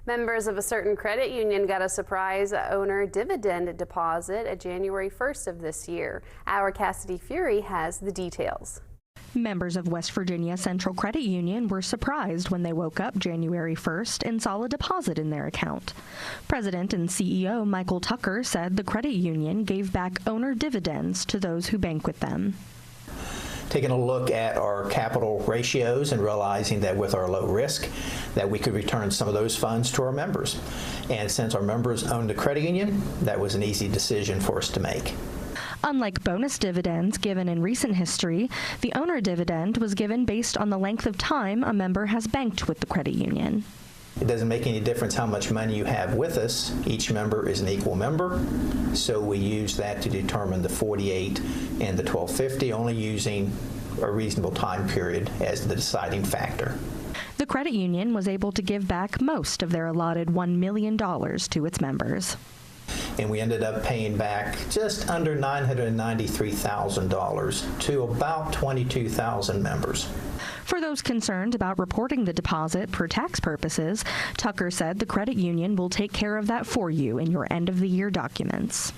Members of a certain credit union got a surprise owner dividend deposit at January 1st of this year. Our Cassidy Fury has the details. Members of West Virginia Central Credit Union were surprised when they woke up January 1st and saw a deposit in their account. President and CEO Michael Tucker said the credit union gave back owner dividends to those who bank with them. Taking a look at our capital ratios and realizing that with our low risk that we could return some of those funds to our members. And since our members own the credit union, that was an easy decision for us to make. Unlike bonus dividends given in recent history, the owner dividend was given based on the length of time a member has banked with the credit union. It doesn't make any difference how much money you have with us. Each member is an equal member, so we use that to determine the 48 and the 1250, only using a reasonable time period as the deciding factor. The credit union was able to give back most of their allotted $1 million to its members. And we ended up paying back just under $993,000 to about 22,000 members. For those concerned about reporting the deposit for tax purposes, Tucker said the credit union will take care of that for you in your end-of-the-year documents.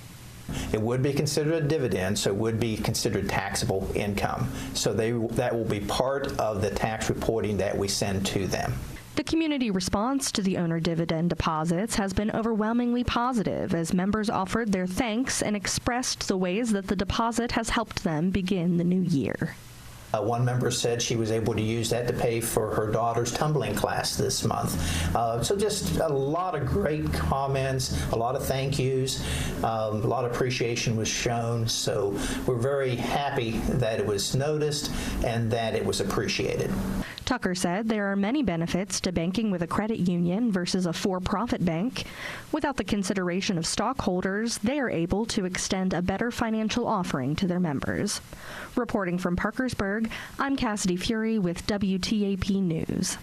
It would be considered a dividend, so it would be considered taxable income. So that will be part of the tax reporting that we send to them. The community response to the owner dividend deposits has been overwhelmingly positive as members offered their thanks and expressed the ways that the deposit has helped them begin the new year. One member said she was able to use that to pay for her daughter's tumbling class this month. So just a lot of great comments, a lot of thank yous, a lot of appreciation was shown. So we're very happy that it was noticed and that it was appreciated. Tucker said there are many benefits to banking with a credit union versus a for-profit bank. Without the consideration of stockholders, they are able to extend a better financial offering to their members. Reporting from Parkersburg, I'm Cassidy Fury with WTAP News.